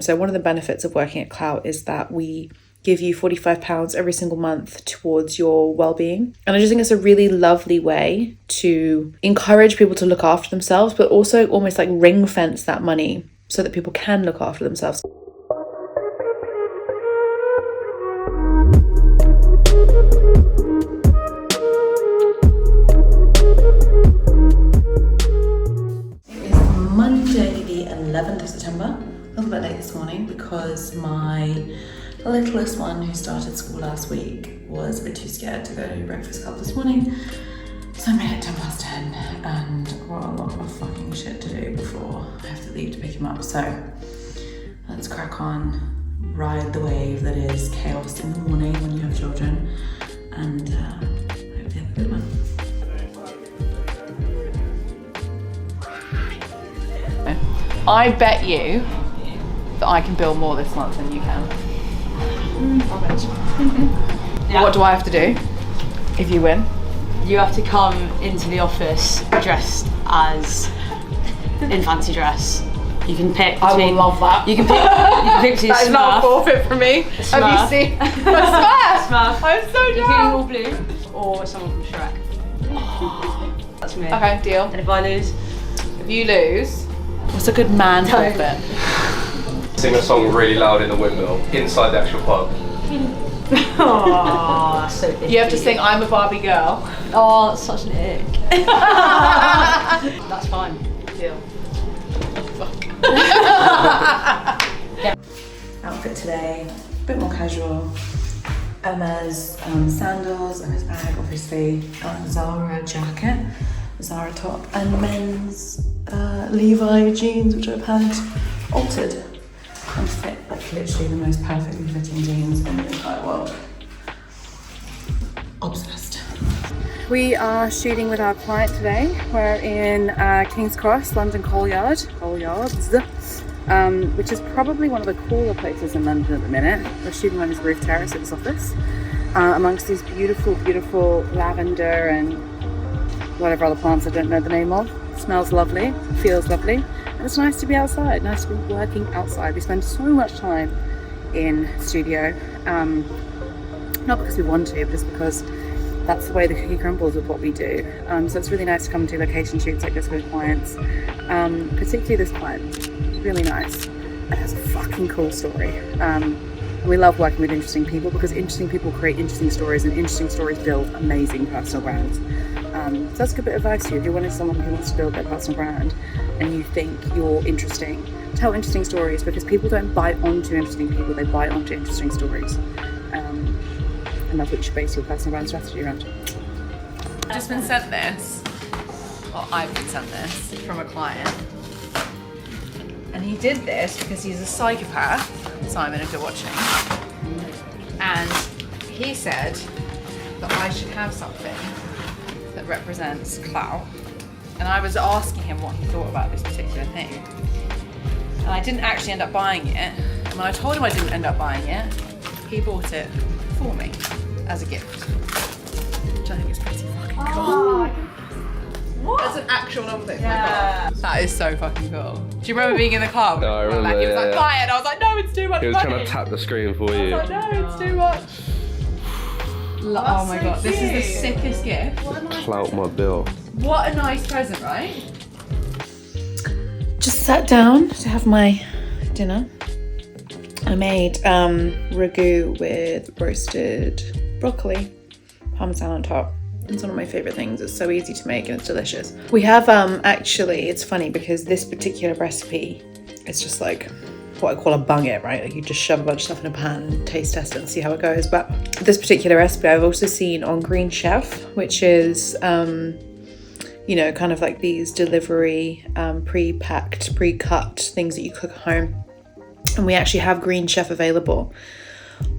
So one of the benefits of working at Klowt is that we give you £45 every single month towards your well-being. And I just think it's a really lovely way to encourage people to look after themselves, but also almost like ring fence that money so that people can look after themselves. It is Monday the 11th of September. A little bit late this morning because my littlest one, who started school last week, was a bit too scared to go to breakfast club this morning. So I made it 10 past 10 and got a lot of fucking shit to do before I have to leave to pick him up. So let's crack on, ride the wave that is chaos in the morning when you have children, and hope you have a good one. I bet you that I can bill more this month than you can. Yeah. What do I have to do if you win? You have to come into the office dressed as in fancy dress. You can pick between, I will love that. You can pick between That is not a forfeit for me. Smurf. Have you seen Smurf? Smurf. I'm so You down. can all blue or someone from Shrek. That's me. Okay, deal. And if I lose? If you lose, what's a good man forfeit? Sing a song really loud in the windmill inside the actual pub. Oh, that's so icky. You have to sing "I'm a Barbie Girl." Oh, that's such an ick. That's fine. Deal. Outfit today, a bit more casual. Emma's sandals, Emma's bag, obviously, Zara jacket, Zara top, and men's Levi jeans, which I've had altered and fit like literally the most perfectly fitting jeans in the entire world. Obsessed. We are shooting with our client today. We're in King's Cross, London Collyards, which is probably one of the cooler places in London at the minute. We're shooting on his roof terrace at his office, amongst these beautiful, beautiful lavender and whatever other plants I don't know the name of. It smells lovely, feels lovely, and it's nice to be outside, nice to be working outside. We spend so much time in studio, not because we want to, but just because that's the way the cookie crumbles with what we do. So it's really nice to come to location shoots like this with clients, particularly this client, really nice. It has a fucking cool story. And we love working with interesting people because interesting people create interesting stories and interesting stories build amazing personal brands. So that's a good bit of advice to you. If you're wanting someone who wants to build their personal brand and you think you're interesting, tell interesting stories, because people don't buy onto interesting people, they buy onto interesting stories. And that's what you should base your personal brand strategy around. I've just been sent this, or I've been sent this from a client. And he did this because he's a psychopath, Simon, if you're watching. And he said that I should have something that represents Klowt. And I was asking him what he thought about this particular thing. And I didn't actually end up buying it. And when I told him I didn't end up buying it, he bought it for me as a gift, which I think is pretty fucking cool. What? That's an actual number thing. Yeah. That is so fucking cool. Do you remember being in the car? No, I remember, He was like, yeah. buy it. And I was like, no, it's too much He was money. trying to tap the screen for you. I was like, no, it's too much. Oh my god, this is the sickest gift. Clout my bill. What a nice present, right? Just sat down to have my dinner. I made ragu with roasted broccoli, parmesan on top. It's one of my favorite things. It's so easy to make and it's delicious. We have actually, it's funny because this particular recipe is just like what I call a bung it, right? Like you just shove a bunch of stuff in a pan and taste test it and see how it goes. But this particular recipe I've also seen on Green Chef, which is you know, kind of like these delivery pre-packed, pre-cut things that you cook at home. And we actually have Green Chef available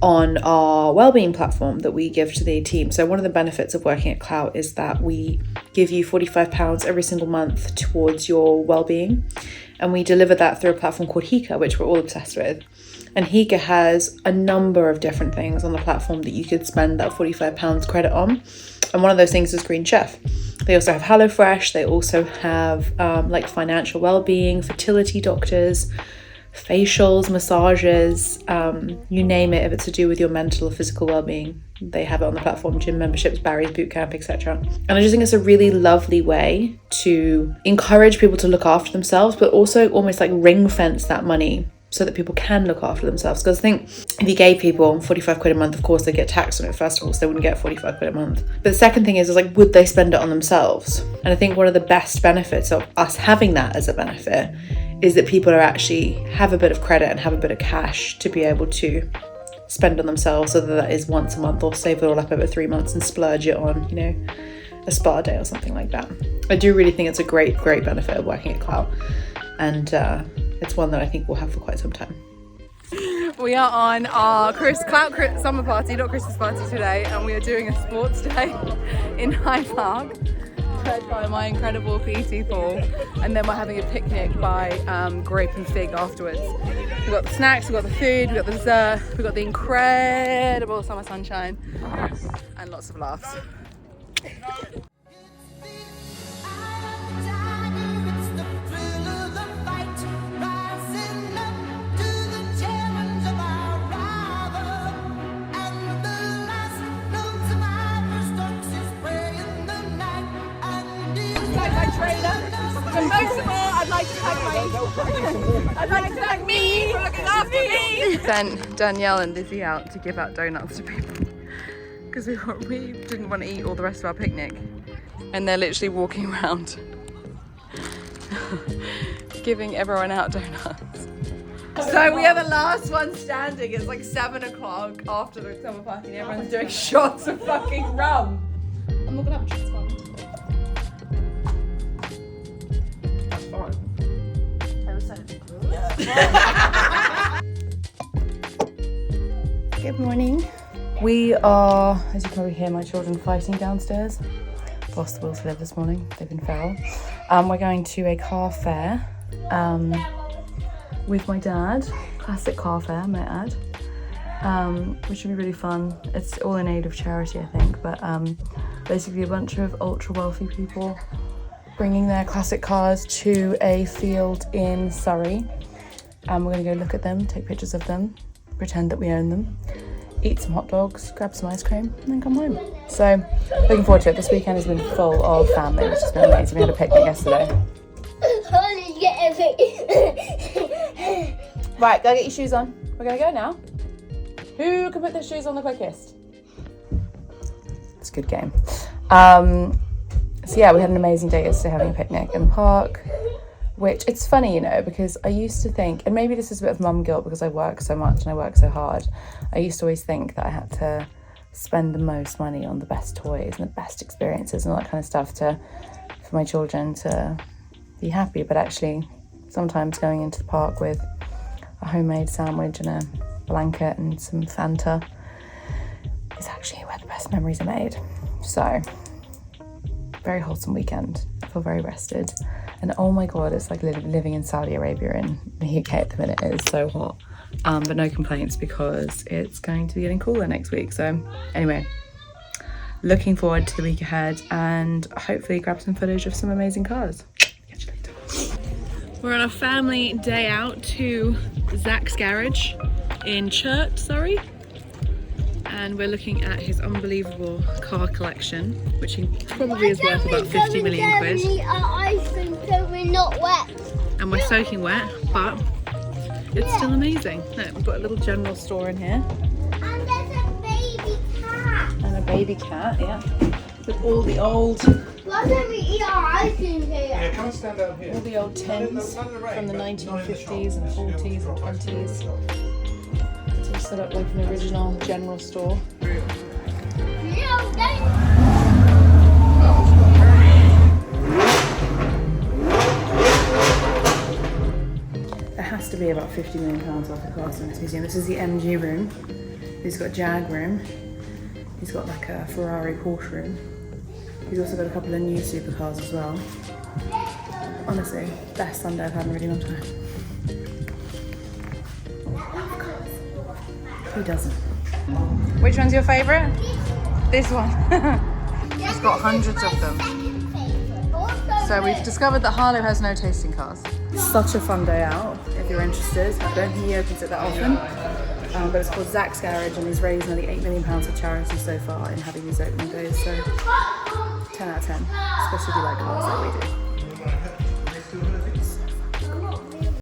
on our wellbeing platform that we give to the team. So one of the benefits of working at Klowt is that we give you £45 every single month towards your wellbeing. And we deliver that through a platform called Hika, which we're all obsessed with. And Hika has a number of different things on the platform that you could spend that £45 credit on. And one of those things is Green Chef. They also have HelloFresh. They also have like financial wellbeing, fertility doctors, facials, massages, you name it. If it's to do with your mental or physical well-being, they have it on the platform. Gym memberships, Barry's bootcamp, etc. And I just think it's a really lovely way to encourage people to look after themselves, but also almost like ring fence that money so that people can look after themselves. Because I think if you gave people 45 quid a month, of course they get taxed on it first of all, so they wouldn't get 45 quid a month. But the second thing is like, would they spend it on themselves? And I think one of the best benefits of us having that as a benefit is that people are actually have a bit of credit and have a bit of cash to be able to spend on themselves, whether that is once a month or save it all up over 3 months and splurge it on, you know, a spa day or something like that. I do really think it's a great benefit of working at Klowt, and it's one that I think we'll have for quite some time. We are on our Klowt summer party, not Christmas party today, and we are doing a sports day in Hyde Park, led by my incredible PT pool, and then we're having a picnic by Grape and Fig afterwards. We've got the snacks, we've got the food, we've got the dessert, we've got the incredible summer sunshine, and lots of laughs. But most of all, I'd like to thank me for looking after me. Sent Danielle and Lizzie out to give out donuts to people because we didn't want to eat all the rest of our picnic, and they're literally walking around giving everyone out donuts. So we are the last one standing. It's like 7 o'clock after the summer party and everyone's doing shots of fucking rum. I'm not gonna have a trust fund. That's fine. I was saying. Good morning. We are, as you can probably hear, my children fighting downstairs. Lost the will to live this morning. They've been feral. We're going to a car fair with my dad. Classic car fair, may I add. Which should be really fun. It's all in aid of charity, I think. But basically a bunch of ultra wealthy people bringing their classic cars to a field in Surrey. We're going to go look at them, take pictures of them, pretend that we own them, eat some hot dogs, grab some ice cream, and then come home. So, looking forward to it. This weekend has been full of family, which has been amazing. We had a picnic yesterday. Right, go get your shoes on. We're going to go now. Who can put their shoes on the quickest? It's a good game. So yeah, we had an amazing day yesterday having a picnic in the park, which it's funny, you know, because I used to think, and maybe this is a bit of mum guilt because I work so much and I work so hard, I used to always think that I had to spend the most money on the best toys and the best experiences and all that kind of stuff for my children to be happy. But actually, sometimes going into the park with a homemade sandwich and a blanket and some Fanta is actually where the best memories are made. So, very wholesome weekend. I feel very rested. And oh my God, it's like living in Saudi Arabia in the UK at the minute. It is so hot. But no complaints because it's going to be getting cooler next week. So anyway, looking forward to the week ahead and hopefully grab some footage of some amazing cars. Catch you later. We're on a family day out to Zach's garage in Churt, Surrey. And we're looking at his unbelievable car collection, which probably is worth about 50 million quid. So we're not wet. And we're soaking wet, but it's still amazing. Look, we've got a little general store in here. And there's a baby cat. And a baby cat, yeah. With all the old... Why don't we eat our ice cream here? Yeah, come and stand out here. all the old tins from the 1950s and 40s and 20s. It's all set up like an original general store. There has to be about 50 million pounds worth of cars in this museum. This is the MG room. He's got a Jag room. He's got like a Ferrari Porsche room. He's also got a couple of new supercars as well. Honestly, best Sunday I've had in a really long time. Who doesn't? Which one's your favourite? This one. He's got hundreds of them. So we've discovered that Harlow has no taste in cars. Such a fun day out. if you're interested. I don't think he opens it that often, but it's called Zach's Garage, and he's raised nearly £8 million for charity so far in having these opening days. So 10 out of 10, especially if you like cars like we do.